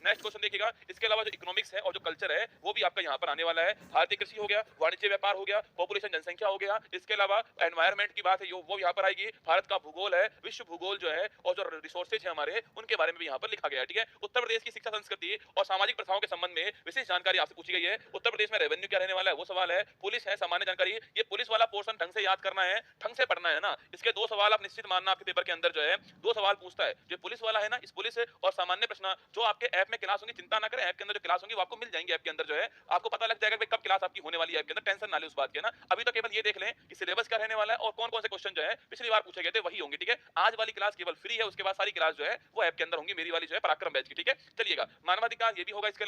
Next question देखिएगा, इसके अलावा जो इकोनॉमिक्स है और जो कल्चर है वो भी आपका यहाँ पर आने वाला है। भारतीय कृषि हो गया, वाणिज्य व्यापार हो गया, पॉपुलेशन जनसंख्या हो गया, इसके अलावा एनवायरमेंट की बात है वो यहाँ पर आएगी, भारत का भूगोल है, विश्व भूगोल जो है और जो रिसोर्सेज है हमारे उनके बारे में भी यहाँ पर लिखा गया है। ठीक है, उत्तर प्रदेश की शिक्षा संस्कृति और सामाजिक प्रथाओं के संबंध में विशेष जानकारी आपसे पूछी गई है। उत्तर प्रदेश में रेवेन्यू क्या रहने वाला है वो सवाल है, पुलिस है सामान्य जानकारी, ये पुलिस वाला पोर्शन ढंग से याद करना है, ढंग से पढ़ना है ना। इसके दो सवाल आप निश्चित मानना आपके पेपर के अंदर जो है दो सवाल पूछता है, जो पुलिस वाला है ना, इस पुलिस और सामान्य प्रश्न जो आपके ऐप में क्लास होंगी, चिंता ना करें, ऐप के अंदर जो क्लास होंगी वो आपको मिल जाएंगे। ऐप के अंदर जो है आपको पता लग जाएगा कि कब क्लास आपकी होने वाली है, ऐप के अंदर टेंशन ना ले उस बात के ना। अभी तो केवल ये देख लें कि सिलेबस क्या रहने वाला है और कौन कौन से क्वेश्चन जो है पिछली बार पूछे गए थे वही होंगे। ठीक है, आज वाली क्लास केवल फ्री है, उसके बाद सारी क्लास जो है वो ऐप के अंदर होंगी, मेरी वाली जो है पराक्रम बैच की। ठीक है, चलिएगा, मानवाधिकार ये भी होगा, इसके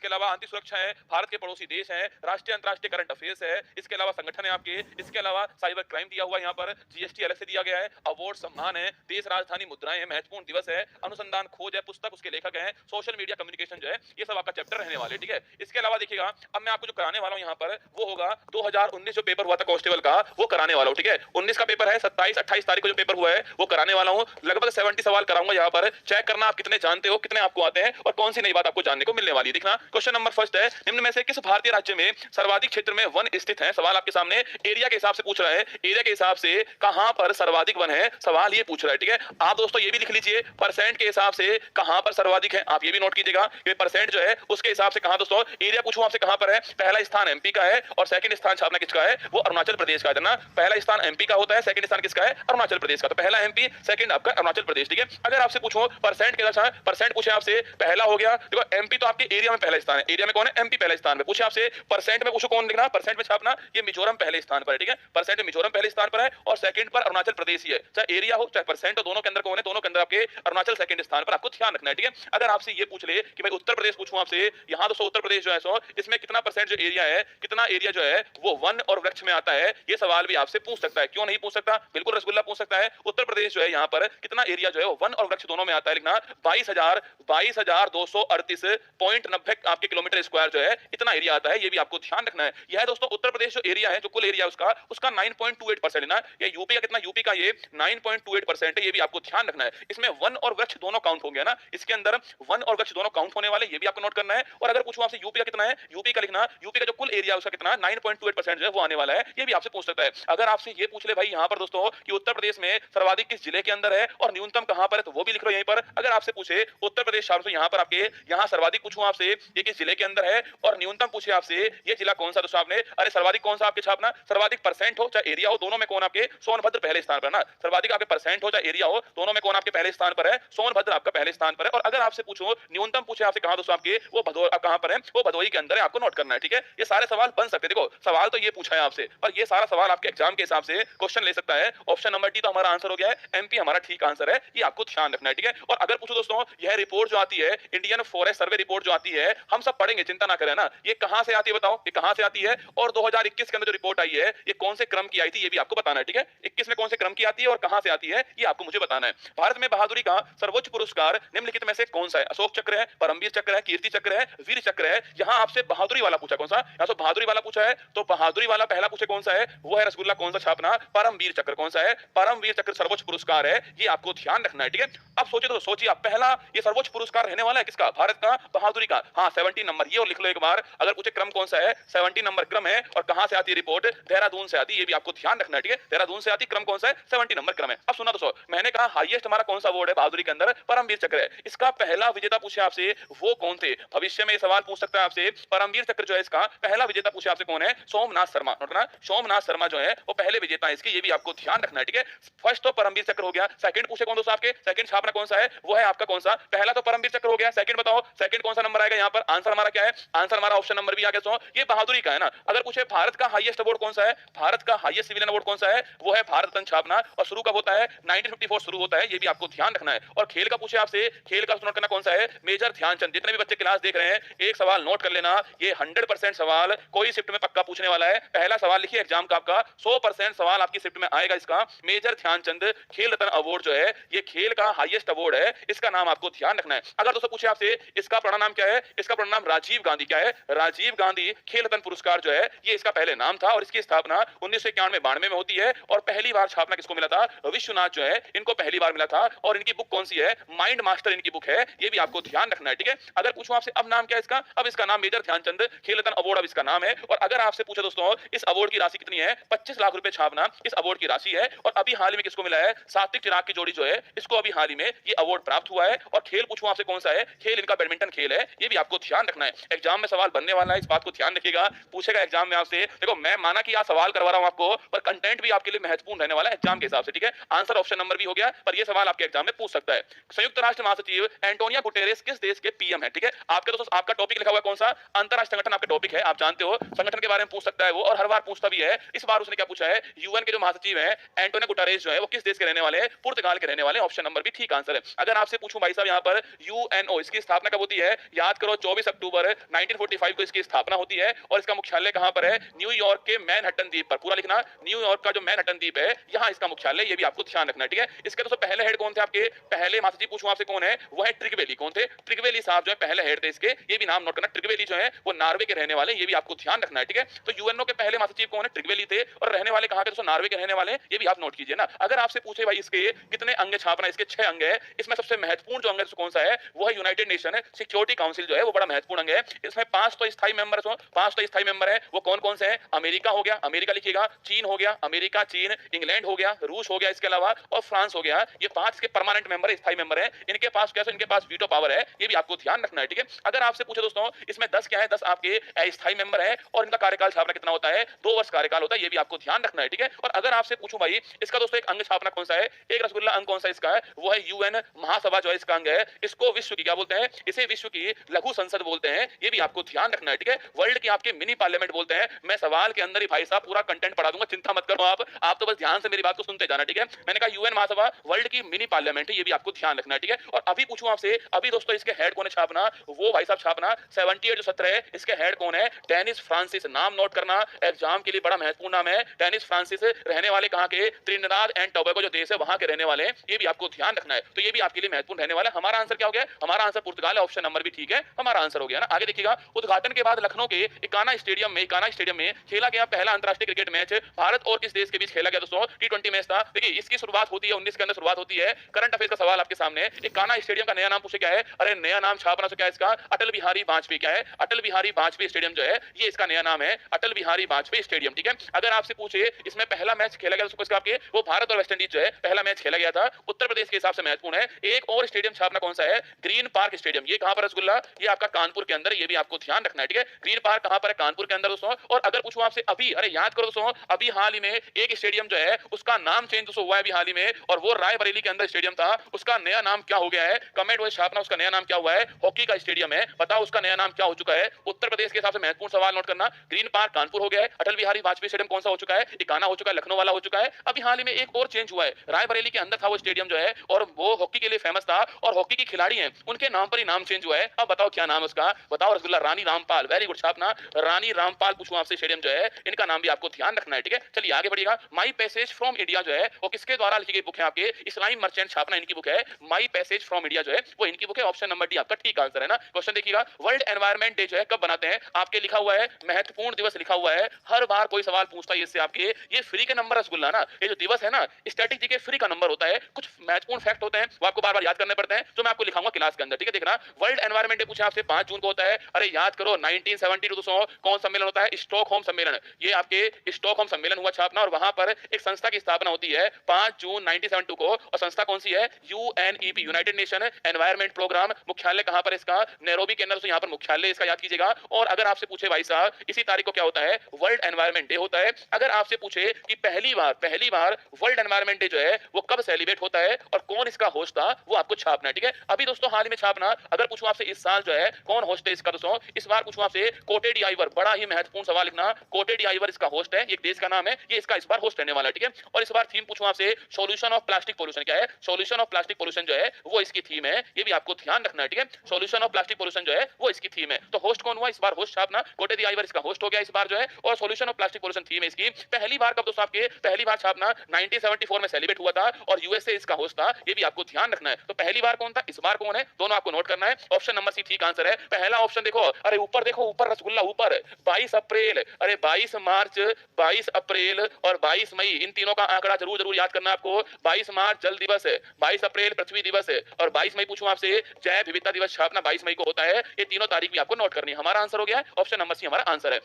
अलावा आंतरिक सुरक्षा है, भारत के पड़ोसी देश है, राष्ट्रीय अंतरराष्ट्रीय करंट अफेयर्स है, इसके अलावा संगठन है आपके, इसके अलावा साइबर क्राइम दिया हुआ है, यहाँ पर जीएसटी अलग से दिया गया है, अवार्ड सम्मान है, देश राजधानी मुद्राएं है, महत्वपूर्ण दिवस है, अनुसंधान खोज है, पुस्तक उसके लेखक हैं, सोशल मीडिया कम्युनिकेशन जो है, ये सब आपका चैप्टर रहने वाले। ठीक है, इसके अलावा देखिएगा, अब मैं आपको जो कराने वाला हूं यहाँ पर वो होगा 2019 जो पेपर हुआ था कांस्टेबल का, वो कराने वाला हूं। ठीक है, 19 का पेपर है, 27-28 तारीख को जो पेपर हुआ है वो कराने वाला हूं। लगभग 70 सवाल कराऊंगा यहाँ पर, चेक करना आप कितने जानते हो, कितने आपको आते हैं और कौन सी नई बात आपको जानने को मिलने वाली है। देखना, क्वेश्चन नंबर फर्स्ट है, निम्न में से किस भारतीय राज्य में सर्वाधिक क्षेत्र में वन स्थित है? सवाल आपके सामने एरिया के हिसाब से पूछ रहा है, एरिया के हिसाब से कहां पर सर्वाधिक वन है, सवाल ये पूछ रहा है। ठीक है, आप दोस्तों ये भी लिख लीजिए, परसेंट के हिसाब से कहां पर सर्वाधिक है, आप ये भी नोट कीजिएगा कि परसेंट जो है उसके हिसाब से कहां, दोस्तों एरिया पूछूं आपसे कहां पर है, पहला स्थान एमपी का है और सेकंड स्थान छापना किसका है, वो अरुणाचल प्रदेश का है ना। पहला स्थान एमपी का होता है, सेकंड स्थान किसका है, अरुणाचल प्रदेश का, तो पहला एमपी, सेकंड आपका अरुणाचल प्रदेश। ठीक है, अगर आपसे पूछो परसेंट के हिसाब से, परसेंट पूछे आपसे, पहला हो गया, देखो एमपी तो आपके एरिया में पहला स्थान है, एरिया में कौन है, एमपी पहले स्थान पे, पूछे आपसे परसेंट में पूछो कौन लिखना, परसेंट में छापना, ये मिजोरम पहले स्थान पर है। ठीक है, परसेंट में मिजोरम पहले स्थान पर है और सेकंड पर अरुणाचल प्रदेश ही है, चाहे एरिया हो चाहे परसेंट हो, दोनों के अंदर कौन है, दोनों के अंदर आपके अरुणाचल सेकंड स्थान पर, आपको ध्यान रखना है। ठीक है, अगर आपसे ये पूछ ले कि भाई उत्तर प्रदेश पूछूं आपसे, यहां दोस्तों उत्तर प्रदेश जो है सो इसमें कितना परसेंट जो एरिया है, कितना एरिया जो है वो वन और वृक्ष में आता है, ये सवाल भी आपसे पूछ सकता है। क्यों नहीं पूछ सकता, बिल्कुल रसगुल्ला पूछ सकता है। उत्तर प्रदेश जो है यहाँ पर कितना एरिया जो है वो वन और वृक्ष दोनों में आता है, लिखना 22,238.90 आपके किलोमीटर स्क्वायर जो है इतना एरिया आता है, ये भी आपको ध्यान रखना है। यह दोस्तों उत्तर प्रदेश जो एरिया है, जो कुल एरिया उसका 9.28% लेना, या यूपी का कितना, यूपी का ये 9.28% है, ये भी आपको ध्यान रखना है। इसमें वन और वृक्ष दोनों काउंट होंगे ना, इसके अंदर वन और वृक्ष दोनों काउंट होने वाले, ये भी आपको नोट करना है। और अगर पूछूं आपसे यूपी का कितना है, यूपी का लिखना, यूपी का जो कुल एरिया उसका कितना 9.28% जो है वो आने वाला है, ये भी आपसे पूछ सकता है। अगर आपसे ये पूछ ले भाई यहाँ पर दोस्तों कि उत्तर प्रदेश में सर्वाधिक किस जिले के अंदर है और न्यूनतम कहां पर है, तो वो भी लिख लो यहीं पर। अगर आपसे पूछे उत्तर प्रदेश छात्र यहाँ पर आपके यहाँ सर्वाधिक पूछूं आपसे ये किस जिले के अंदर है और न्यूनतम पूछे आपसे ये जिला कौन सा, दोस्तों आपने अरे सर्वाधिक कौन सा आपके छापना, सर्वाधिक परसेंट हो चाहे एरिया हो, दोनों में कौन आपके सोनभद्र पहले स्थान पर ना, सर्वाधिक आपके परसेंट हो चाहे एरिया हो, दोनों में कौन आपके पहले स्थान पर है, सोनभद्र आपका पहले स्थान पर है। और अगर आपसे पूछो न्यूनतम पूछे आपसे कहां, दोस्तों आपके वो कहां पर है, वो भदोही के अंदर है, आपको नोट करना है। ठीक है, ये सारे सवाल बन सकते हैं, देखो सवाल तो ये पूछा है आपसे, पर ये सारा सवाल आपके एग्जाम के हिसाब से क्वेश्चन ले सकता है। ऑप्शन नंबर डी तो हमारा आंसर हो गया है, एमपी हमारा ठीक आंसर है, ये आपको ध्यान रखना है। ठीक है, और अगर पूछो दोस्तों यह रिपोर्ट जो आती है, इंडियन फॉरेस्ट सर्वे रिपोर्ट जो आती है, हम सब पढ़ेंगे, चिंता ना करें ना, ये कहां से आती है बताओ, ये कहां से आती है, और 2021 के अंदर जो रिपोर्ट आई है ये कौन से क्रम की आई थी, ये भी आपको बताना है। ठीक है, 21 में कौन से क्रम की आती है और कहां से आती है, ये आपको मुझे बताना है। भारत में बहादुरी का सर्वोच्च पुरस्कार निम्नलिखित में से कौन सा है, अशोक चक्र है, परमवीर चक्र है, कीर्ति चक्र है, वीर चक्र है। यहां आपसे बहादुरी वाला पूछा, कौन सा, यहां से बहादुरी वाला पूछा है, तो बहादुरी वाला पहला पूछे कौन सा है, वो है रसगुल्ला कौन सा छापना, परमवीर चक्र कौन सा है, परमवीर चक्र सर्वोच्च पुरस्कार है, ये आपको ध्यान रखना है। ठीक है, अब सोचिए तो सोचिए आप, पहला ये सर्वोच्च पुरस्कार रहने वाला है किसका, भारत का बहादुरी का, हाँ 70 नंबर, ये और लिख लो एक बार। अगर पूछे क्रम कौन सा है, 70 नंबर क्रम है, और कहां से आती है रिपोर्ट, देहरादून से आती है, ये भी आपको ध्यान रखना है। ठीक है, देहरादून से आती, क्रम कौन सा है, 70 नंबर क्रम है। अब सुना दोस्तों, मैंने कहा हाईएस्ट हमारा कौन सा अवार्ड है बहादुरी के अंदर, परमवीर चक्र है, इसका पहला विजेता पूछे आपसे वो कौन थे, भविष्य में सवाल पूछ सकता है आपसे, परमवीर चक्र जो है इसका पहला विजेता पूछे आपसे कौन है, सोमनाथ शर्मा, नोट करना, सोमनाथ शर्मा जो है वो पहले विजेता है इसके, ये भी आपको ध्यान रखना है। ठीक है, फर्स्ट तो परमवीर चक्र हो गया, सेकंड पूछे कौन दोस्तों आपके, सेकंड छापना कौन सा है, वो है आपका कौन सा, पहला तो परमवीर चक्र हो गया, सेकंड बताओ सेकंड कौन सा नंबर आएगा यहाँ पर, आंसर हमारा क्या है, आंसर हमारा ऑप्शन नंबर भी आ गया, ये बहादुरी का है ना। अगर पूछे भारत का हाईएस्ट अवार्ड कौन सा है, भारत का हाईएस्ट सिविलियन अवार्ड कौन सा है, वो है भारत रत्न छापना, और शुरू कब होता है, 1954 शुरू होता है, ये भी आपको ध्यान रखना है। और खेल का पूछे आपसे, खेल का नोट करना कौन सा है, मेजर ध्यानचंद। जितने भी बच्चे क्लास देख रहे हैं एक सवाल नोट कर लेना, ये 100% सवाल कोई शिफ्ट में पक्का पूछने वाला है, पहला सवाल लिखिए एग्जाम का आपका 100% सवाल आपकी शिफ्ट में आएगा इसका, मेजर ध्यानचंद खेल रत्न अवार्ड जो है ये खेल का हाईएस्ट अवार्ड है, इसका नाम आपको ध्यान रखना है। अगर दोस्तों पूछे आपसे इसका पूरा नाम क्या है, इसका पूरा नाम राजीव गांधी, क्या है, राजीव गांधी खेल रत्न पुरस्कार जो है ये इसका पहले नाम था, और इसकी स्थापना 1991-92 में होती है, और पहली बार छापना किसको मिला था, विश्वनाथ जो है इनको पहली बार मिला था, और इनकी बुक कौन सी है, माइंड मास्टर इनकी बुक है, ये भी आपको ध्यान ध्यान रखना है, ठीक है। अगर पूछूं आपसे अब नाम क्या है इसका, अब इसका नाम मेजर ध्यानचंद खेल रत्न अवार्ड अब इसका नाम है। और अगर आपसे पूछे दोस्तों इस अवार्ड की राशि कितनी है, 25 लाख रुपए छापना इस अवार्ड की राशि है। और अभी हाल ही में किसको मिला है, सात्विक चिराग की जोड़ी जो है इसको अभी हाल ही में ये अवार्ड प्राप्त हुआ है। और खेल पूछूं आपसे कौन सा है, खेल इनका बैडमिंटन खेल है, ये भी आपको ध्यान रखना है। एग्जाम में सवाल बनने वाला है, इस बात को ध्यान रखिएगा। पूछेगा एग्जाम में आपसे, देखो मैं माना कि आप सवाल करवा रहा हूं आपको, पर कंटेंट भी आपके लिए महत्वपूर्ण रहने वाला है एग्जाम के हिसाब से, ठीक है। आंसर ऑप्शन नंबर भी हो गया, पर ये सवाल आपके एग्जाम में पूछ सकता है। संयुक्त राष्ट्र महासचिव एंटोनियो गुटेरेस किस देश के पीएम है, ठीक है। आपके दोस्तों आपका टॉपिक लिखा हुआ है कौन सा, अंतरराष्ट्रीय संगठन आपका टॉपिक है, आप जानते हो संगठन के बारे में पूछ सकता है वो, और हर बार पूछता भी है। इस बार उसने क्या पूछा है, यूएन के जो महासचिव है एंटोनियो गुटेरेस जो है वो किस देश के रहने वाले हैं, पुर्तगाल के रहने वाले। ऑप्शन नंबर भी ठीक आंसर है। अगर आपसे पूछूं भाई साहब यहाँ पर यूएनओ इसकी स्थापना कब होती है, याद करो 24 अक्टूबर 1945 को इसकी स्थापना होती है। और इसका मुख्यालय कहां पर है, न्यूयॉर्क के मैनहट्टन द्वीप पर। पूरा लिखना, न्यूयॉर्क का जो मैनहट्टन द्वीप है यहां इसका मुख्यालय, ये भी आपको ध्यान रखना है, ठीक है। इसके दोस्तों पहले हेड कौन थे आपके, पहले महासचिव पूछूं आपसे कौन है, वो है ट्रिगवेली। कौन थे, ट्रिगवेली साहब जो है पहले हेड थे इसके, ये भी नाम नोट करना। ट्रिगवेली जो है वो नॉर्वे के रहने वाले, ये भी आपको ध्यान रखना है, ठीक है। तो यूएनओ के पहले महासचिव कौन है, ट्रिगवेली थे, और रहने वाले कहां के दोस्तों, नॉर्वे के रहने वाले, ये भी आप नोट कीजिए ना। अगर आपसे पूछे भाई इसके कितने अंग छापना, इसके 6 अंग है। इसमें सबसे महत्वपूर्ण जो अंग है कौन सा है, वो है यूनाइटेड नेशन सिक्योरिटी काउंसिल जो है वो बड़ा महत्वपूर्ण अंग है। इसमें 5 तो स्थायी मेंबर है, 5 तो स्थायी मेंबर है। वो कौन कौन से हैं, अमेरिका हो गया, अमेरिका लिखिएगा, चीन हो गया, अमेरिका चीन, इंग्लैंड हो गया, रूस हो गया, इसके अलावा और फ्रांस हो गया। ये 5 के परमानेंट मेंबर है, स्थायी मेंबर है। इनके पास क्या है, इनके पास वीटो पावर है, ये भी आपको ध्यान रखना है, ठीक है। अगर आपसे पूछे दोस्तों इसमें 10 क्या है, 10 आपके स्थायी मेंबर है, और इनका कार्यकाल छापना कितना होता है, 2 वर्ष कार्यकाल होता है, ये भी आपको ध्यान रखना है, ठीक है। और अगर आपसे पूछूं भाई इसका दोस्तों एक अंग छापना कौन सा है, एक रसगुल्ला अंग कौन सा इसका है, वो है यूएन महासभा जो है इसका अंग है। इसको विश्व की क्या बोलते हैं, इसे विश्व की लघु संसद बोलते हैं, ये भी आपको ध्यान रखना है, ठीक है। वर्ल्ड की आपके मिनी पार्लियामेंट बोलते हैं। मैं सवाल के अंदर ही भाई साहब पूरा कंटेंट पढ़ा दूंगा, चिंता मत करो आप तो बस ध्यान से मेरी बात को सुनते जाना, ठीक है। मैंने कहा यूएन महासभा वर्ल्ड की मिनी पार्लियामेंट है, ये भी आपको ध्यान रखना है, ठीक है। और अभी पूछूं आपसे, अभी दोस्तों इसके हेड कौन है छापना, वो भाई साहब छापना 78 जो सत्र है, इसके हेड कौन है, डेनिस फ्रांसिस। नाम नोट करना, एग्जाम के लिए बड़ा महत्वपूर्ण नाम है डेनिस फ्रांसिस। रहने वाले कहां के, त्रिनिदाद एंड टोबैगो जो देश है वहां के रहने वाले हैं, ये भी आपको ध्यान रखना है। तो ये भी आपके लिए महत्वपूर्ण रहने वाला है। हमारा आंसर क्या हो गया, हमारा आंसर पुर्तगाल है, ऑप्शन नंबर भी ठीक है, हमारा आंसर हो गया ना। आगे देखिएगा, उद्घाटन के बाद लखनऊ के इकाना स्टेडियम में खेला गया पहला अंतरराष्ट्रीय क्रिकेट मैच भारत और किस देश के बीच खेला गया दोस्तों, T20 मैच था। देखिए इसकी शुरुआत होती है 19 के अंदर शुरुआत होती है। करंट अफेयर्स का सवाल आपके सामने, इकाना स्टेडियम का नया नाम पूछे क्या है, अरे नया नाम छापना तो क्या है इसका, अटल बिहारी वाजपेयी। क्या है, अटल बिहारी वाजपेयी स्टेडियम जो है ये इसका नया नाम है, अटल बिहारी वाजपेयी स्टेडियम, ठीक है। अगर आपसे पूछे इसमें पहला मैच खेला गया दोस्तों आपके, वो भारत और वेस्ट इंडीज जो है पहला मैच खेला गया था, उत्तर प्रदेश के हिसाब से महत्वपूर्ण है। एक और स्टेडियम छापना कौन सा है, ग्रीन पार्क स्टेडियम। ये कहां पर रसगुल्ला, ये आपका कानपुर के अंदर, ये भी आपको ध्यान रखना है, ठीक है। ग्रीन पार्क कहां पर है, कानपुर के अंदर दोस्तों। और अगर पूछूं आपसे अभी, अरे याद करो दोस्तों, अभी हाल ही में एक स्टेडियम जो है उसका नाम चेंज दोस्तों हुआ है अभी हाल ही में, और वो रायबरेली के अंदर स्टेडियम था, उसका नया नाम क्या हो गया है, कमेंट में छापना उसका नया नाम क्या हुआ है। हॉकी का स्टेडियम है, बताओ उसका नया नाम क्या हो चुका है। उत्तर प्रदेश के हिसाब से महत्वपूर्ण सवाल नोट करना, ग्रीन पार्क कानपुर हो गया है, अटल बिहारी वाजपेयी स्टेडियम कौन सा हो चुका है, इकाना हो चुका है, लखनऊ वाला हो चुका है। अभी हाल ही में एक और चेंज हुआ है, रायबरेली के अंदर था वो स्टेडियम जो है, और वो हॉकी के लिए फेमस था, और हॉकी की खिलाड़ी हैं उनके नाम पर ही नाम चेंज हुआ है। अब बताओ क्या नाम है उसका, बताओ रसगुल्ला, रानी रामपाल। वेरी गुड छापना, रानी रामपाल पूछूं आपसे स्टेडियम जो है, इनका नाम भी आपको ध्यान रखना है, ठीक है। चलिए आगे बढ़िएगा, माई पैसेज फ्रॉम इंडिया जो है वो किसके द्वारा लिखी गई बुक है आपके, इस्लामी मर्चेंट छापना इनकी बुक है, माई पैसेज फ्रॉम इंडिया जो है वो इनकी बुक है। ऑप्शन नंबर डी आपका ठीक आंसर है ना। क्वेश्चन देखिएगा, वर्ल्ड एनवायरनमेंट डे जो है कब बनाते हैं, आपके लिखा हुआ है महत्वपूर्ण दिवस लिखा हुआ है। हर बार कोई सवाल पूछता है इससे आपके, ये फ्री के नंबर रसगुल्ला ना, ये जो दिवस है ना स्टैटिक जी के फ्री का नंबर होता है। कुछ महत्वपूर्ण फैक्ट होते हैं वो आपको बार बार याद करने पड़ते हैं, जो मैं आपको लिखाऊंगा क्लास के अंदर, ठीक है। देखना, वर्ल्ड एनवायरनमेंट डे पूछा आपसे 5 जून को होता है। अरे याद करो 1972 दोस्तों कौन सम्मेलन होता है, स्टॉकहोम सम्मेलन। ये आपके स्टॉकहोम सम्मेलन हुआ छापना, और वहां पर एक संस्था की स्थापना होती है 5 जून 1972 को, और संस्था कौन सी है, UNEP, United Nation Environment Programme. मुख्यालय कहां पर इसका, नैरोबी के अंदर, तो यहां पर मुख्यालय इसका याद कीजिएगा। और अगर आपसे पूछे भाई साहब इसी तारीख को क्या होता है, वर्ल्ड एनवायरनमेंट डे होता है। अगर आपसे पूछे कि पहली बार वर्ल्ड एनवायरनमेंट डे जो है वो कब सेलिब्रेट होता है और कौन इसका होस्ट था, वो आपको छापना है, ठीक है। अभी दोस्तों हाल ही में छापना। अगर पूछूं आपसे इस साल जो है कौन होस्ट है इसका दोस्तों, इस बार पूछूं आपसे कोटे डी आइवर, बड़ा ही महत्वपूर्ण सवाल लिखना, कोटे डी आइवर इसका होस्ट है, ये देश का नाम है, ये इसका इस बार होस्ट रहने वाला है, ठीक है। और इस बार थीम पूछूं आपसे, सॉल्यूशन ऑफ प्लास्टिक पोल्यूशन। क्या है, सॉल्यूशन ऑफ प्लास्टिक पोल्यूशन जो है वो इसकी थीम है, ये भी आपको ध्यान रखना है, ठीक है। सॉल्यूशन ऑफ प्लास्टिक पोल्यूशन जो है वो इसकी थीम है। तो होस्ट कौन हुआ इस बार, होस्ट छापना, कोटे डी आइवर इसका होस्ट हो गया इस बार जो है, और solution of plastic pollution theme है इसकी। पहली बार कब दोस्तों आपके, पहली बार छापना 1974 में सेलिब्रेट हुआ था, और यूएसए इसका होस्ट था, ये भी आपको ध्यान रखना है। तो पहली बार कौन था, इस बार कौन है, दोनों आपको नोट करना है। ऑप्शन नंबर सी ठीक आंसर है। पहला ऑप्शन देखो, अरे ऊपर देखो, ऊपर रसगुल्ला ऊपर 22 अप्रैल, अरे 22 मार्च, 22 अप्रैल और 22 मई, इन तीनों का आंकड़ा जरूर याद करना है आपको। 22 मार्च जल दिवस है, 22 अप्रैल पृथ्वी दिवस है, और 22 मई पूछूं आपसे जैव विविधता दिवस छापना 22 मई को होता है। ये तीनों तारीख भी आपको नोट करनी है। हमारा आंसर हो गया है ऑप्शन नंबर सी हमारा आंसर है।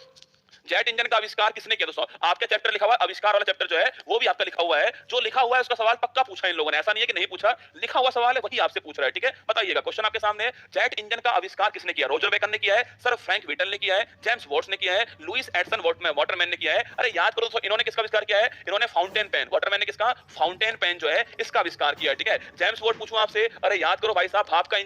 जेट इंजन का आविष्कार किसने किया दोस्तों? आपका चैप्टर लिखा हुआ है, आविष्कार वाला चैप्टर जो है वो भी आपका लिखा हुआ है। जो लिखा हुआ है उसका सवाल पक्का पूछा इन लोगों ने, ऐसा नहीं है कि नहीं पूछा। लिखा हुआ सवाल है वही आपसे पूछ रहा है, ठीक है। बताइएगा, क्वेश्चन आपके सामने है। जेट इंजन का आविष्कार किसने किया? रॉजर बेकन ने किया है, सर फ्रैंक व्हिटल ने किया है, जेम्स वॉट्स ने किया है, लुइस एडिसन वाटरमैन ने किया है। अरे याद करो दोस्तों, इन्होंने किसका आविष्कार किया है? इन्होंने फाउंटेन पेन, वाटरमैन ने किसका? फाउंटेन पेन जो है इसका आविष्कार किया है, ठीक है। जेम्स वॉट पूछूं आपसे, अरे याद करो भाई साहब, भाप का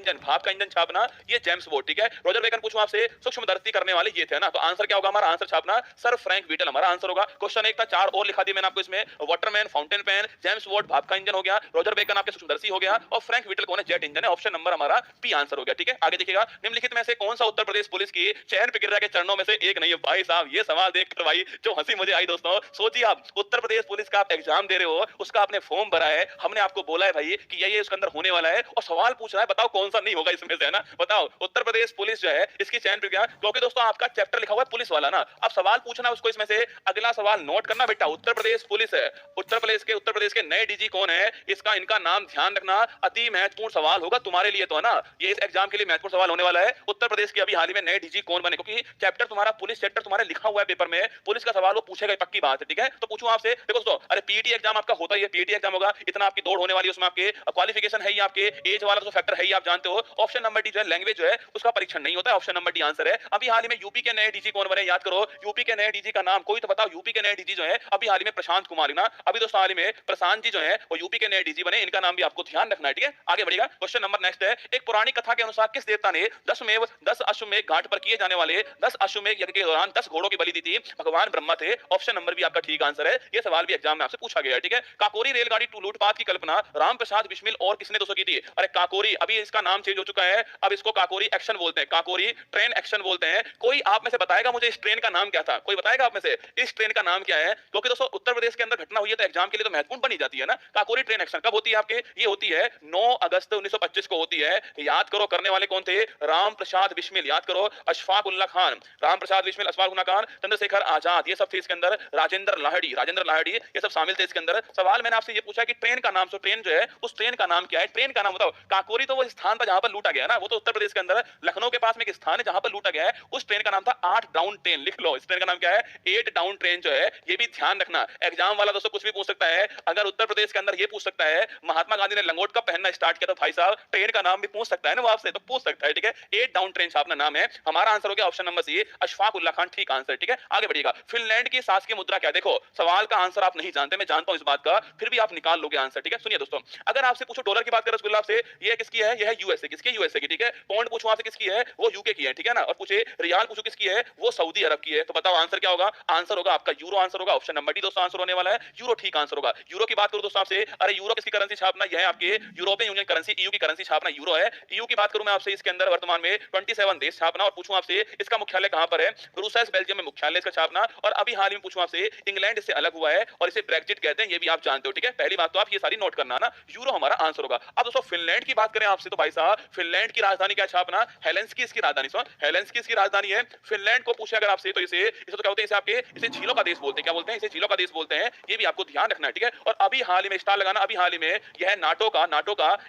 इंजन छापना ये जेम्स वॉट, ठीक है। रॉजर बेकन पूछूं आपसे, सूक्ष्मदर्शी करने वाले ये थे ना। तो आंसर क्या होगा हमारा? आंसर छापना सर फ्रैंक व्हिटल हमारा आंसर होगा। क्वेश्चन एक था, चार और लिखा दिया मैंने आपको इसमें। Waterman, fountain pen, James Watt भाप का इंजन हो गया, रॉजर बेकन आपके सूक्ष्मदर्शी हो गया, और फ्रैंक व्हिटल कौन है? जेट इंजन है। ऑप्शन नंबर हमारा बी आंसर हो गया, ठीक है। आगे देखिएगा, निम्नलिखित में से कौन सा उत्तर प्रदेश पुलिस की चयन प्रक्रिया के चरणों में से एक नहीं है? भाई साहब ये सवाल देखकर भाई जो हंसी मुझे आई दोस्तों, सोचिए आप उत्तर प्रदेश पुलिस का आप एग्जाम दे रहे हो, उसका आपने फॉर्म भरा है, हमने आपको बोला है भाई कि ये उसके अंदर होने वाला है, और सवाल पूछ रहा है, बताओ कौन सा नहीं होगा इसमें से, है ना। बताओ उत्तर प्रदेश पुलिस जो है इसकी चयन प्रक्रिया, क्योंकि दोस्तों आपका चैप्टर लिखा हुआ है पुलिस वाला ना। अब सवाल पूछना उसको इसमें से, अगला सवाल नोट करना बेटा। उत्तर प्रदेश पुलिस है, उत्तर प्रदेश के नए डीजी कौन है, इसका इनका नाम ध्यान रखना, अति महत्वपूर्ण सवाल होगा तुम्हारे लिए, तो है ना। ये इस एग्जाम के लिए महत्वपूर्ण सवाल होने वाला है। उत्तर प्रदेश के अभी हाल ही में नए डीजी कौन बने, क्योंकि चैप्टर तुम्हारा पुलिस चैप्टर तुम्हारे लिखा हुआ है पेपर में, पुलिस का सवाल वो पूछेगा, पक्की बात है, ठीक है। तो पूछूं आपसे, देखो दोस्तों, अरे पीटी एग्जाम आपका होता ही है, पीटी एग्जाम होगा, इतना आपकी दौड़ होने वाली है, उसमें आपके क्वालिफिकेशन है ही, आपके एज वाला जो फैक्टर है ही, आप जानते हो। ऑप्शन नंबर डी जो है लैंग्वेज जो है उसका परीक्षण नहीं होता है, ऑप्शन नंबर डी आंसर है। अभी हाल ही में यूपी के नए डीजी कौन बने, याद करो, यूपी के नए डीजी का नाम कोई तो बताओ। यूपी के नए डीजी जो है अभी हाल ही में प्रशांत कुमार ना, अभी दोस्तों हाल ही में प्रशांत जी जो है वो यूपी के नए डीजी बने, इनका नाम भी आपको ध्यान रखना है, ठीक है। आगे बढ़ेगा, क्वेश्चन नंबर नेक्स्ट है। एक पुरानी कथा के अनुसार किस देवता ने 10 अश्वमेध घाट पर किए जाने वाले 10 अश्वमेध यज्ञ के दौरान 10 घोड़ों की बलि दी थी? भगवान ब्रह्मा थे। ऑप्शन नंबर भी आपका ठीक आंसर है। ये सवाल भी एग्जाम में आपसे पूछा गया है, ठीक है। काकोरी रेलगाड़ी टू लूटपाट की कल्पना राम प्रसाद बिस्मिल और किसने दोस्तों की थी? अरे काकोरी, अभी इसका नाम चेंज हो चुका है, अब इसको काकोरी एक्शन बोलते हैं, काकोरी ट्रेन एक्शन बोलते हैं। कोई आप में से बताएगा मुझे इस ट्रेन का नाम क्या था? कोई बताएगा आप में से इस ट्रेन का नाम क्या है? क्योंकि दोस्तों उत्तर प्रदेश के अंदर घटना हुई है तो एग्जाम के लिए तो महत्वपूर्ण बनी जाती है ना। काकोरी ट्रेन एक्शन कब होती है आपके? ये होती है 9 अगस्त 1925 को होती है। याद करो, करने वाले कौन थे? राम प्रसाद बिस्मिल, याद करो, अशफाक उल्ला खान, राम प्रसाद बिस्मिल, अशफाक उल्ला खान, चंद्रशेखर आजाद, ये सब थे इसके अंदर, राजेंद्र लाहिड़ी ये सब शामिल थे इसके अंदर। सवाल मैंने आपसे ये पूछा कि ट्रेन का नाम, सो ट्रेन जो है उस ट्रेन का नाम क्या है? ट्रेन का नाम बताओ। काकोरी तो वो स्थान था जहां पर लूटा गया ना, वो तो उत्तर प्रदेश के अंदर लखनऊ के पास में एक स्थान है जहां पर लूटा गया है, उस ट्रेन का नाम था 8 डाउन ट्रेन। लिख लो, इस ट्रेन का नाम क्या है? 8 डाउन ट्रेन जो है, ये भी ध्यान रखना। एग्जाम वाला दोस्तों कुछ भी पूछ सकता है, अगर उत्तर प्रदेश के अंदर ये पूछ सकता है महात्मा गांधी ने लंगोट कब पहनना स्टार्ट किया, तो भाई साहब ट्रेन का नाम भी पूछ सकता है ना वो आपसे, तो पूछ सकता है, ठीक है। 8 डाउन ट्रेन छापना नाम है। हमारा आंसर हो गया option number C, Ashfaq Ulla Khan, ठीक आंसर, ठीक है। आगे बढ़िएगा, फिनलैंड की शासकीय मुद्रा क्या? देखो सवाल का आंसर आप नहीं जानते, मैं जानता हूं इस बात का, फिर भी आप निकाल लोगे आंसर, ठीक है। सुनिए दोस्तों, अगर आपसे पूछो डॉलर की बात करें रसगुल्ला से, ये किसकी है? ये है यूएसए, किसकी? यूएसए की, ठीक है। पौंड पूछो आपसे किसकी है? वो यूके की है, ठीक है ना। और पूछे रियाल पूछो किसकी है? वो सऊदी अरब की है। तो बताओ आंसर क्या होगा? आंसर होगा आपका यूरो, आंसर होगा ऑप्शन नंबर डी दोस्तों, आंसर होने वाला है यूरो, ठीक आंसर होगा। यूरो की बात करूं दोस्तों आपसे, अरे यूरो किसकी करेंसी छापना? यह है आपके यूरोपियन यूनियन करेंसी, ईयू की करेंसी छापना यूरो है। ईयू की बात करूं मैं आपसे, इसके अंदर वर्तमान में 27 देश छापना, और पूछूं आपसे इसका मुख्यालय कहां पर है? ब्रुसेल्स बेल्जियम में मुख्यालय इसका छापना। और अभी हाल ही में पूछूं आपसे, इंग्लैंड इससे अलग हुआ है और इसे ब्रेक्जिट कहते हैं, ये भी आप जानते हो, ठीक है। पहली बात तो आप ये सारी नोट करना ना, यूरो हमारा आंसर होगा। अब दोस्तों फिनलैंड की बात करें आपसे, तो भाई साहब फिनलैंड की राजधानी क्या छापना? हेलेंस्की इसकी राजधानी, हेलेंस्की इसकी राजधानी है। फिनलैंड को पूछे अगर आपसे, तो इसे तो क्या बोलते हैं? इसे आपके इसे झीलों का देश बोलते हैं, क्या बोलते हैं? इसे झीलों का देश बोलते हैं, ये भी आपको ध्यान रखना है, ठीक है। और अभी हाल ही में स्टार लगाना, अभी हाल ही में यह नाटो का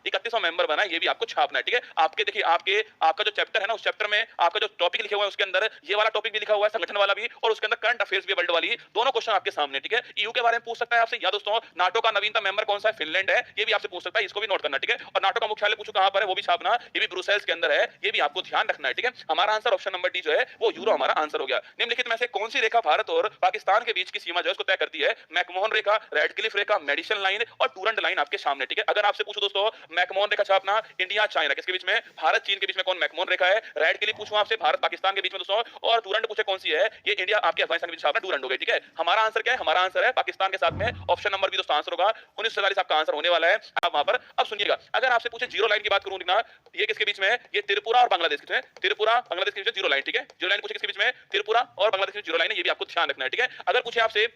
31वां मेंबर बना है, ये भी आपको छापना है, ठीक है। आपके देखिए, आपका जो चैप्टर है ना, उस चैप्टर में आपका जो टॉपिक लिखे हुआ है उसके अंदर ये वाला टॉपिक भी लिखा हुआ है, संगठन वाला भी, और उसके अंदर करंट अफेयर्स भी, वर्ल्ड वाली, दोनों क्वेश्चन आपके सामने, ठीक है। ईयू के बारे में पूछ सकता है आपसे, या दोस्तों नाटो का नवीनतम मेंबर कौन सा है? फिनलैंड है, ये भी आपसे पूछ सकता है, इसको भी नोट करना, ठीक है। और नाटो का मुख्यालय पूछो कहां पर है, वो भी छापना, ये भी ब्रुसेल्स के अंदर है, ये भी आपको ध्यान रखना है, ठीक है। हमारा आंसर ऑप्शन नंबर डी जो है वो यूरो हमारा आंसर हो गया। निम्नलिखित में से कौन सी रेखा भारत और पाकिस्तान के बीच की सीमा जो है उसको तय करती है? मैकमोहन रेखा, रेड क्लिफ रेखा, मेडिसन लाइन और डूरंड लाइन आपके सामने, ठीक है। अगर आपसे पूछो दोस्तों मैकमोहन रेखा छापना, इंडिया चाइना किसके बीच में? भारत चीन के बीच में कौन मैकमोहन रेखा है? रेड क्लिफ पूछूं आपसे, भारत पाकिस्तान के बीच में दोस्तों, और डूरंड पूछे कौन सी है? ये इंडिया आपके अफगानिस्तान के बीच छापना, डूरंड हो गई, ठीक है। हमारा आंसर क्या है? हमारा आंसर है पाकिस्तान के साथ में, ऑप्शन नंबर भी दोस्तों आंसर होगा 1947 आपका आंसर होने वाला है। आप वहां पर अब सुनिएगा, अगर आपसे पूछे जीरो लाइन की बात करूं ना, ये किसके बीच में है? ये त्रिपुरा और बांग्लादेश के बीच में, त्रिपुरा बांग्लादेश के बीच में जीरो लाइन, ठीक है। जीरो लाइन पूछे किसके बीच में? त्रिपुरा और बांग्लादेश के बीच जीरो लाइन है, ये भी आपको ध्यान रखना है, ठीक है। अगर पूछे आपसे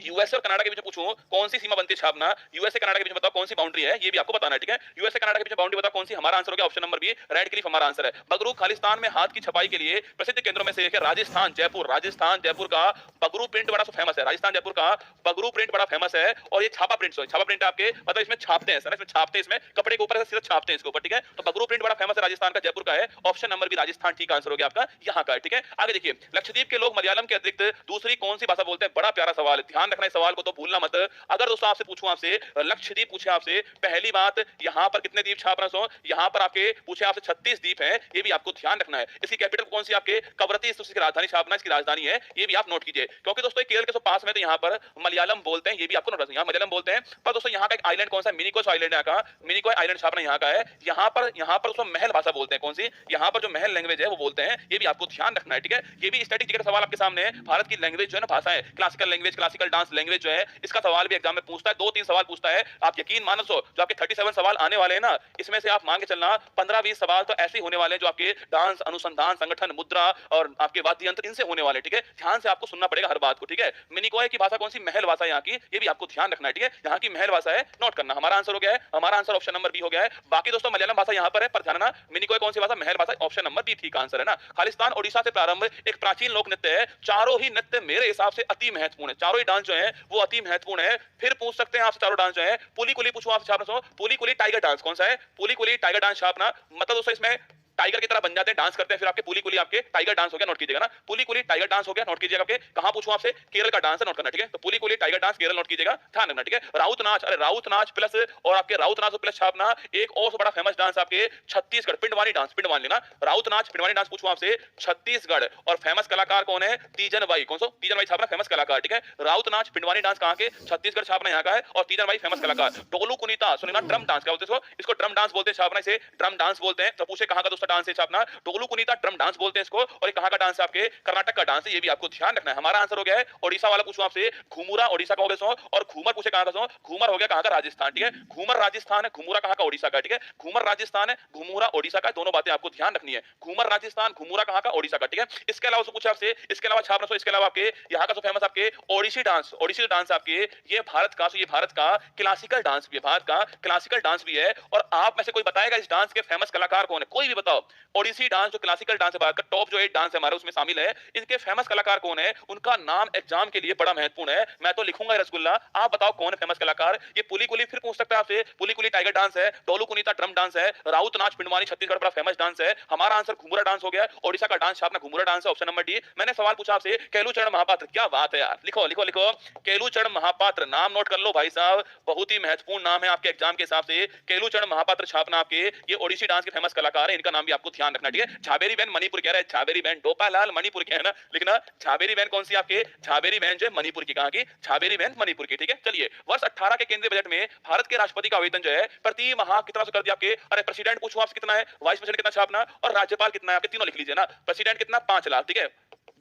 यूएसए और कनाडा के बीच में पूछूं कौन सी सीमा बनती है छापना, यूएसए कनाडा के बीच में बताओ कौन सी बाउंड्री है, ये भी आपको बताना है, ठीक है। यूएसए कनाडा के बीच में बाउंड्री बताओ कौन सी, हमारा आंसर हो गया option number B, Radcliffe हमारा आंसर है। बगरू खालिस्तान में हाथ की छपाई के लिए प्रसिद्ध केंद्रों में से एक है राजस्थान जयपुर। राजस्थान जयपुर का बगरू प्रिंट बड़ा फेमस है, राजस्थान जयपुर का बगरू प्रिंट बड़ा फेमस है। और ये छापा प्रिंट, छापा प्रिंट आपके मतलब इसमें छापते हैं सर, इसमें छापते हैं, इसमें कपड़े के ऊपर सीधा छापते हैं इसके ऊपर, ठीक है। तो बगरू प्रिंट बड़ा फेमस है राजस्थान का, जयपुर का है। ऑप्शन नंबर बी राजस्थान ठीक आंसर हो गया आपका यहाँ का, ठीक है। आगे देखिए, लक्षद्वीप के लोग मलयालम के अतिरिक्त दूसरी कौन सी भाषा बोलते हैं, बड़ा प्यारा सवाल है, ध्यान रखना इस सवाल को तो भूलना मत। अगर दोस्तों आपसे पूछूं, आपसे लक्षद्वीप पूछे आपसे, पहली बात यहां पर कितने द्वीप छाप रहे हो, यहां पर आपके पूछे आपसे 36 द्वीप हैं, ये भी आपको ध्यान रखना है। इसकी कैपिटल कौन सी आपके कवरत्ती, इसकी राजधानी छापना, इसकी राजधानी है, ये भी आप नोट कीजिए, क्योंकि दोस्तों केरल के पास में तो यहां पर मलयालम बोलते हैं, ये भी आपको नोट रखना है, यहां मलयालम बोलते हैं। पर दोस्तों यहां का एक आइलैंड कौन सा, मिनिकोय आइलैंड है का, मिनिकोय आइलैंड छापना यहां का है। यहां पर उसको महल भाषा बोलते हैं, कौन सी, यहां पर जो महल लैंग्वेज है वो बोलते हैं, ये भी आपको ध्यान रखना है, ठीक है। ये भी स्टैटिक जिक्र सवाल आपके सामने है, भारत की लैंग्वेज जो है ना, भाषा है, classical language, classical dance language जो है, इसका सवाल भी एग्जाम में पूछता है, 2-3 सवाल पूछता है। आप यकीन मानो जो आपके 37 सवाल आने वाले हैं ना, इसमें से आप मान के चलना 15-20 सवाल तो ऐसे ही होने वाले हैं जो आपके डांस, अनुसंधान, संगठन, मुद्रा और आपके वाद्य यंत्र, इनसे होने वाले, ठीक है। ध्यान से आपको सुनना पड़ेगा हर बात को, ठीक है। मिनिकोय की भाषा कौन सी, महल भाषा यहाँ की, ये भी आपको ध्यान रखना है, ठीक है। यहाँ की महल भाषा है, नोट करना। हमारा आंसर हो गया है, हमारा आंसर ऑप्शन नंबर बी हो गया है। बाकी दोस्तों मलयालम भाषा यहाँ पर है, पर ध्यान रखना मिनिकोय कौन सी भाषा, महल भाषा, ऑप्शन नंबर बी ठीक आंसर है ना। खालिस्तान ओडिशा से प्रारंभ एक प्राचीन लोक नृत्य है, चारों ही नृत्य मेरे हिसाब से अति महत्वपूर्ण है, चारों ही डांस जो है वो अति महत्वपूर्ण है। फिर पूछ सकते हैं आपसे चारों डांस जो है, पुली कुली पूछूं आपसे छापना, पुली कुली टाइगर डांस कौन सा है, पुली कुली टाइगर डांस छापना, मतलब दोस्तों इसमें टाइगर की तरह बन जाते हैं, डांस करते हैं, फिर आपके पुली कुली आपके टाइगर डांस हो गया, नोट कीजिएगा ना, पुली कुली टाइगर डांस हो गया, नोट कीजिएगा। आपके कहां पूछूं आपसे, केरल का डांस है, नोट करना, ठीक है। तो पुली कुली टाइगर डांस केरल, नोट कीजिएगा, ध्यान रखना, ठीक है। राउत नाच, अरे राउत नाच प्लस और आपके राउत नाच प्लस छापना, एक और बड़ा फेमस डांस आपके छत्तीसगढ़ पिंडवानी डांस, पिंडवानी लेना, राउत नाच पिंडवानी डांस पूछूं आपसे, छत्तीसगढ़, और फेमस कलाकार कौन है, तीजन बाई, कौन सा, तीजन बाई छापना फेमस कलाकार, ठीक है। राउत नाच पिंडवानी डांस कहां के, छत्तीसगढ़ छापना यहाँ का है, और तीजन बाई फेमस कलाकार। डोलू कुनीता सुनना, ड्रम डांस क्या बोलते हैं इसको, ड्रम डांस बोलते हैं छापना, इसे ड्रम डांस बोलते हैं। तो पूछे कहां का दोस्तों डांस है छापना, डोलू कुनीता ड्रम डांस बोलते हैं इसको, और ये कहां का डांस है आपके, कर्नाटक का डांस है, ये भी आपको ध्यान रखना है। हमारा आंसर हो गया है ओडिशा वाला, पूछूं आपसे घुमुरा ओडिशा का हो गया, और घूमर पूछे कहां का, घूमर हो गया कहां का, राजस्थान, ठीक है। घूमर राजस्थान है, घुमुरा कहां का, ओडिशा का, ठीक है। घूमर राजस्थान है, घुमुरा ओडिशा का, दोनों बातें आपको ध्यान रखनी है, घूमर राजस्थान, घुमुरा कहां का, ओडिशा का, ठीक है। इसके अलावा पूछा आपसे, इसके अलावा छापना, इसके अलावा आपके यहाँ का जो फेमस आपके ओडिसी डांस, ओडिसी डांस आपके ये भारत का, ये भारत का क्लासिकल डांस भी है, भारत का क्लासिकल डांस भी है। और आप में से कोई बताएगा इस डांस के फेमस कलाकार कौन है, कोई भी बताओ। ओडिसी डांस जो क्लासिकल डांस है भारत का, टॉप जो 8 डांस है हमारे उसमें शामिल है, इनके फेमस कलाकार कौन है, उनका नाम एग्जाम के लिए बड़ा महत्वपूर्ण है। मैं तो लिखूंगा रसगुल्ला, आप बताओ कौन है फेमस कलाकार। ये पुली कुली फिर पूछ सकता है आपसे, पुली कुली टाइगर डांस है, टोलू कुनीता ड्रम डांस है, राउत नाच पिंडवानी छत्तीसगढ़ बड़ा फेमस डांस है। हमारा आंसर घुमुरा डांस हो गया, ओडिशा का डांस छापना घुमुरा डांस है, ऑप्शन नंबर डी। मैंने सवाल पूछा आपसे केलूचरण महापात्र, क्या बात है यार, लिखो लिखो लिखो, केलूचरण महापात्र नाम नोट कर लो भाई साहब, बहुत ही महत्वपूर्ण नाम है आपके एग्जाम के हिसाब से। केलूचरण महापात्र छापना आपके, ये ओडिसी डांस के फेमस कलाकार है, इनका नाम भी आपको ध्यान रखना, ठीक है। झाबेरी बहन मणिपुर कह रहे हैं, झाबेरी बहन डोपालाल मणिपुर के है ना, लिखना झाबेरी बहन कौन सी आपके, झाबेरी बहन जो है मणिपुर की, कहां की, झाबेरी बहन मणिपुर की, ठीक है। चलिए, वर्ष 18 के केंद्रीय बजट में भारत के राष्ट्रपति का वेतन जो है प्रति माह कितना कर दिया आपके, अरे प्रेसिडेंट पूछूं आपसे कितना है, वाइस प्रेसिडेंट कितना छापना, और राज्यपाल कितना है आपके, तीनों लिख लीजिए ना। प्रेसिडेंट कितना 5 लाख, ठीक है।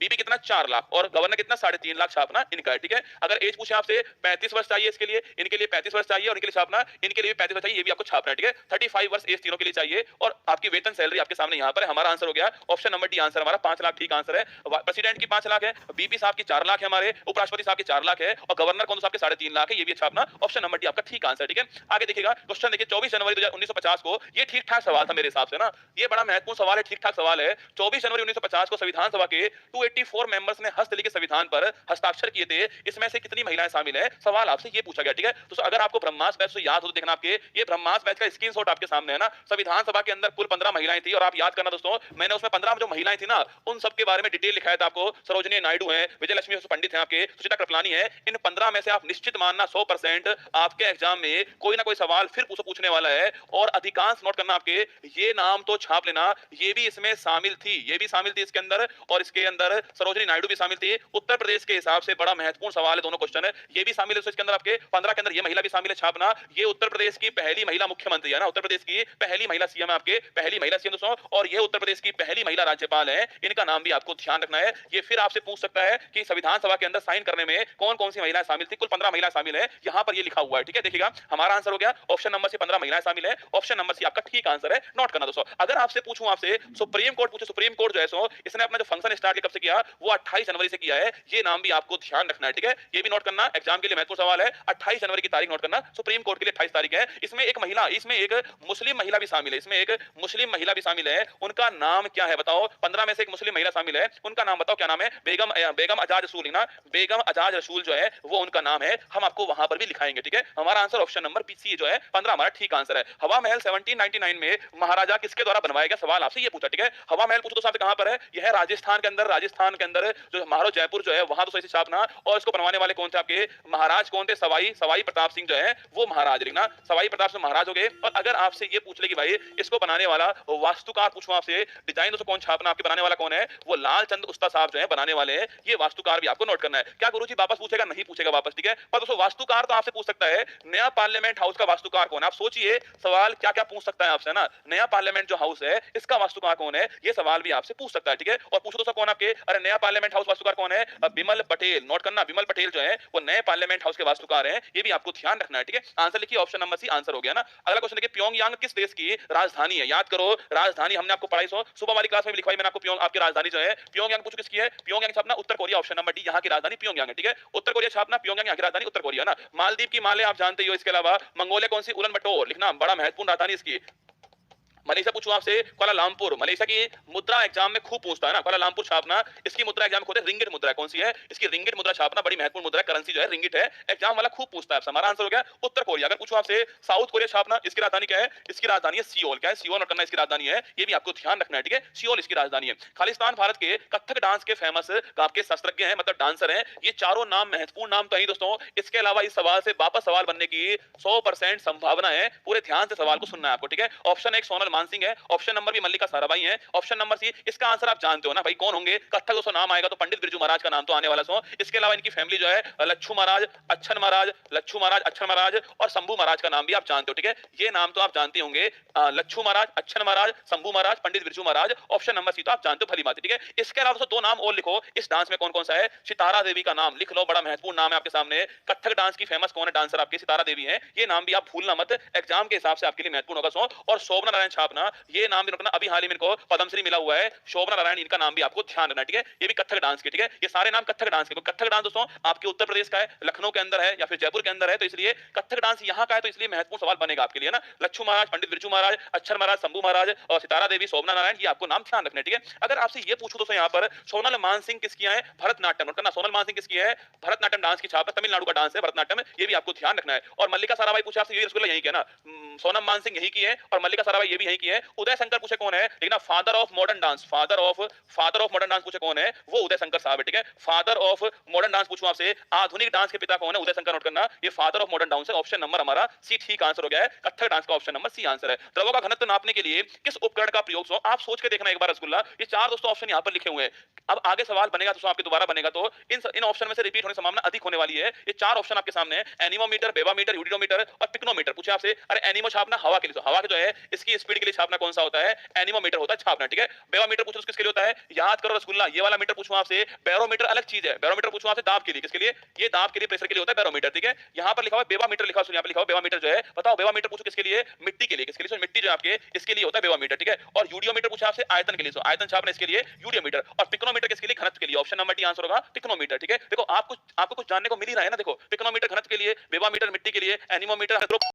बीबी कितना 4 लाख, और गवर्नर कितना 3.5 लाख छापना इनका है, ठीक है। अगर एज पूछे आपसे 35 वर्ष चाहिए इसके लिए, इनके लिए 35 वर्ष चाहिए, और इनके लिए छापना, इनके लिए 35 वर्ष चाहिए, ये भी आपको छापना है, ठीक है। 35 वर्ष एज तीनों के लिए चाहिए, और आपकी वेतन सैलरी आपके सामने यहाँ पर है। हमारा आंसर हो गया ऑप्शन नंबर डी, आंसर हमारा 5 लाख ठीक आंसर है। प्रेसिडेंट की 5 लाख है, बीपी साहब की 4 लाख है, हमारे उपराष्ट्रपति साहब की 4 लाख है, और गवर्नर कौन साहब के 3.5 लाख है, ये भी छापना, ऑप्शन नंबर डी आपका ठीक आंसर, ठीक है। आगे देखिएगा क्वेश्चन देखिए, 24 जनवरी 1950 को, ये ठीक ठाक सवाल था मेरे हिसाब से ना, ये बड़ा महत्वपूर्ण सवाल है, ठीक ठाक सवाल है। 24 जनवरी 1950 को संविधान सभा के 284 मेंबर्स ने हस्तलिखित संविधान पर हस्ताक्षर किए थे, इसमें से कितनी महिलाएं शामिल है, सवाल आपसे ये पूछा गया, ठीक है। तो अगर आपको ब्रह्मास्त्र बैच से याद हो तो देखना, आपके ये ब्रह्मास्त्र बैच का स्क्रीनशॉट आपके सामने है ना। संविधान सभा के अंदर कुल 15 महिलाएं थी, और आप याद करना दोस्तों, मैंने उसमें 15 जो महिलाएं थी ना, उन सब के बारे में डिटेल लिखाया था आपको। सरोजनी नायडू है, विजयलक्ष्मी पंडित है आपके, सुचिता कृपलानी है, इन 15 में से आप निश्चित मानना 100% आपके एग्जाम में कोई ना कोई सवाल फिर पूछने वाला है। और अधिकांश नोट करना आपके, ये नाम तो छाप लेना, ये भी इसमें शामिल थी, ये भी शामिल थी इसके अंदर, और इसके अंदर सरोजनी नायडू भी शामिल थी। उत्तर प्रदेश के हिसाब से बड़ा महत्वपूर्ण सवाल है, दोनों क्वेश्चन है, ये भी शामिल है इसके अंदर आपके 15 के अंदर, ये महिला भी शामिल है छापना। ये उत्तर प्रदेश की पहली महिला मुख्यमंत्री है ना, उत्तर प्रदेश की पहली महिला सीएम है आपके, पहली महिला सीएम दोस्तों, और ये उत्तर प्रदेश की पहली महिला राज्यपाल है, इनका नाम भी आपको ध्यान रखना है। ये फिर आपसे पूछ सकता है कि संविधान सभा के अंदर साइन करने में कौन कौन सी महिलाएं शामिल थी, कुल 15 महिलाएं शामिल है, यहां पर ये लिखा हुआ है, ठीक है। देखिएगा हमारा आंसर हो गया ऑप्शन नंबर सी, 15 महिलाएं शामिल है, ऑप्शन नंबर सी आपका ठीक आंसर है, नोट करना दोस्तों। अगर आपसे पूछूं आपसे सुप्रीम कोर्ट पूछे, सुप्रीम कोर्ट जो है सो इसने अपना जो फंक्शन स्टार्ट कब से किया किया वो 28 जनवरी से किया है, ये नाम भी आपको ध्यान रखना है, ठीक है। ये भी नोट करना, एग्जाम के लिए महत्वपूर्ण सवाल है। 28 जनवरी की तारीख नोट करना, सुप्रीम कोर्ट के लिए 28 तारीख है। इसमें एक महिला, इसमें एक मुस्लिम महिला भी शामिल है, इसमें एक मुस्लिम महिला भी शामिल है। उनका नाम क्या है बताओ? 15 में से एक मुस्लिम महिला शामिल है, उनका नाम बताओ क्या नाम है? बेगम आजाद रसूल ना, बेगम आजाद रसूल जो है वो उनका नाम है। हम आपको वहां पर भी लिखाएंगे, ठीक है। हमारा आंसर ऑप्शन नंबर सी जो है 15 हमारा ठीक आंसर है। हवा महल 1799 में महाराजा किसके द्वारा बनवाया गया? सवाल आपसे ये पूछा, ठीक है। हवा महल पूछो तो साहब कहां पर है? यह है राजस्थान के अंदर, राजस्थान के अंदर जो महाराज जयपुर जो है वहां तो सही से छापना। और इसको बनवाने वाले कौन थे आपके? महाराज कौन थे? सवाई प्रताप सिंह जो है वो महाराज लिखना, सवाई प्रताप सिंह महाराज हो गए। और अगर आपसे ये पूछ ले कि भाई इसको बनाने वाला वास्तुकार पूछूं आपसे, डिजाइन तो कौन छापना, आपके बनाने वाला कौन है? वो लालचंद उस्ता साहब जो है बनाने वाले हैं। ये वास्तुकार भी आपको नोट करना है। क्या गुरुजी वापस पूछेगा? नहीं पूछेगा वापस, ठीक है। पर दोस्तों वास्तुकार तो आपसे पूछ सकता है, नया पार्लियामेंट हाउस का वास्तुकार कौन है? आप सोचिए सवाल क्या क्या पूछ सकता है आपसे ना। नया पार्लियामेंट जो हाउस है इसका वास्तुकार कौन है? ये सवाल भी आपसे पूछ सकता है, ठीक है। और पूछो तो सब कौन आपके? अरे नया पार्लियामेंट हाउस वास्तुकार कौन है? बिमल पटेल, नोट करना, बिमल पटेल जो है वो नए पार्लियामेंट हाउस के वास्तुकार हैं। ये भी आपको ध्यान रखना है, ठीक है। आंसर लिखिए, ऑप्शन नंबर सी आंसर हो गया ना। अगला क्वेश्चन देखिए, प्योंगयांग किस देश की राजधानी है? याद करो राजधानी हमने आपको पढ़ाई सुबह वाली क्लास में भी लिखवाई मैंने आपको। आपकी राजधानी जो है प्योंगयांग पूछो किसकी है? प्योंगयांग छापना उत्तर कोरिया, ऑप्शन नंबर डी यहाँ की राजधानी प्योंगयांग है, ठीक है। उत्तर कोरिया छापना, प्योंगयांग यहाँ की राजधानी उत्तर कोरिया ना। मालदीव की माले आप जानते हो। इसके अलावा मंगोलिया कौन सी? उलन बटोर लिखना, बड़ा महत्वपूर्ण राजधानी इसकी। मलेशिया पूछूं आपसे, कुआलालंपुर, मलेशिया की मुद्रा एग्जाम में खूब पूछता है ना, कुआलालंपुर छापना। इसकी मुद्रा एग्जाम में रिंगिट मुद्रा कौन सी है? इसकी रिंगिट मुद्रा छापना, बड़ी महत्वपूर्ण मुद्रा, करेंसी जो है रिंगिट है। एग्जाम वाला खूब पूछता है। हमारा आंसर हो गया उत्तर कोरिया। अगर पूछूं आपसे साउथ कोरिया छापना, इसकी राजधानी क्या है? इसकी राजधानी है सियोल। क्या है? सियोल करना इसकी राजधानी है। ये भी आपको ध्यान रखना है, ठीक है। सियोल इसकी राजधानी है। खालिस्तान भारत के कथक डांस के फेमस आपके शास्त्रज्ञ हैं, मतलब डांसर हैं। ये चारों नाम महत्वपूर्ण नाम तो है दोस्तों। इसके अलावा इस सवाल से वापस सवाल बनने की 100% संभावना है। पूरे ध्यान से सवाल को सुनना है आपको, ठीक है। ऑप्शन एक सोनल मानसिंह है, ऑप्शन नंबर भी मल्लिका साराभाई है, ऑप्शन नंबर सी इसका आंसर आप जानते हो ना भाई कौन होंगे? कथक दोस्तों नाम आएगा तो पंडित बिरजू महाराज का नाम तो आने वाला सो। इसके अलावा इनकी फैमिली जो है लच्छू महाराज, अच्छन महाराज, लच्छू महाराज, अच्छन महाराज और शंभू महाराज का नाम भी आप जानते हो, ठीक है। ये नाम तो आप जानते होंगे, लच्छू महाराज, अच्छन महाराज, शंभू महाराज, पंडित बिरजू महाराज। ऑप्शन नंबर सी तो आप जानते हो, भली बात है, ठीक है। इसके अलावा दो नाम और लिखो इस डांस में कौन कौन सा है। सितारा देवी का नाम लिख लो, बड़ा महत्वपूर्ण नाम है आपके सामने। कथक डांस की फेमस कौन है डांसर? आपकी सितारा देवी है। ये नाम भी आप भूलना मत, एग्जाम के हिसाब से आपके लिए महत्वपूर्ण होगा। और शोभना नारायण छापना, ये नाम भी रखना, अभी हाल ही में इनको पद्मश्री मिला हुआ है, शोभना नारायण, इनका नाम भी आपको ध्यान रखना, ठीक है। ये भी कथक डांस के, ठीक है। ये सारे नाम कथक डांस के। तो कथक डांस दोस्तों आपके उत्तर प्रदेश का है, लखनऊ के अंदर है या फिर जयपुर के अंदर है, तो इसलिए कथक डांस यहाँ का है, तो इसलिए महत्वपूर्ण सवाल बनेगा आपके लिए ना। लच्छू महाराज, पंडित बिरजू महाराज, अच्छर महाराज, शंभू महाराज और सितारा देवी, शोभना नारायण, ये आपको नाम ध्यान रखना है, ठीक है। अगर आपसे ये पूछूं दोस्तों यहाँ पर सोनल मानसिंह किसकी है? भरतनाट्यम करना, सोनल मानसिंह किसकी है? भरतनाट्यम डांस की छाप, तमिलनाडु का डांस है भरतनाट्यम, ये भी आपको ध्यान रखना है। और मल्लिका साराभाई पूछा आपसे, ये रसगुल्ला यही के ना, सोनम मानसिंह यही की है और मल्लिका साराभाई ये भी यही की है। उदय शंकर पूछे कौन है? लेकिन father of modern dance, father of modern dance पूछे कौन है? वो उदय शंकर साहब है, ठीक है। फादर ऑफ मॉडर्न डांस पूछूं आपसे, आधुनिक डांस के पिता कौन है? उदय शंकर, नोट करना, ये फादर ऑफ मॉडर्न डांस है। ऑप्शन नंबर हमारा सी ठीक आंसर हो गया है। कथक डांस का ऑप्शन नंबर सी आंसर है। द्रवों का घनत्व नापने के लिए किस उपकरण का प्रयोग? आप सोच के देखना एक बार रसगुल्ला, ये चार दोस्तों ऑप्शन यहाँ पर लिखे हुए हैं। अब आगे सवाल बनेगा दोस्तों आपके दोबारा बनेगा तो इन ऑप्शन में से रिपीट होने की संभावना अधिक होने वाली है। ये चार ऑप्शन आपके सामने है, एनीमोमीटर, बेबामीटर, यूडिडोमीटर और पिक्नोमीटर। पूछे आपसे, अरे एनीमो छापना हवा के लिए, हवा के जो है इसकी स्पीड के लिए छापना कौन सा होता है? एनीमोमीटर होता है छापना, ठीक है। बेबामीटर पूछो किसके लिए होता है? याद करो रसगुल्ला, ये वाला मीटर पूछूं आपसे, बैरोमीटर अलग चीज है। बैरोमीटर पूछूं आपसे दाब के लिए, किसके लिए? ये दाब के लिए, प्रेशर के लिए होता है बैरोमीटर, ठीक है। यहाँ पर लिखा हुआ बेबामीटर, लिखा हुआ यहाँ पर लिखा हुआ बेबामीटर जो है, बताओ बेबामीटर पूछो किसके लिए? मिट्टी के लिए, किसके लिए? मिट्टी जो आपके इसके लिए होता है बेबामीटर, ठीक है। और यूडियोमीटर पूछा आपसे आयतन के लिए, आयतन छापना इसके लिए यूडियोमीटर। और पिक्नोमीटर किसके लिए? घनत्व के लिए। ऑप्शन नंबर डी आंसर होगा पिक्नोमीटर, ठीक है। देखो आपको कुछ जानने को मिल ही रहा है ना। देखो पिक्नोमीटर घनत्व के लिए, बेबामीटर मिट्टी के लिए, एनीमोमीटर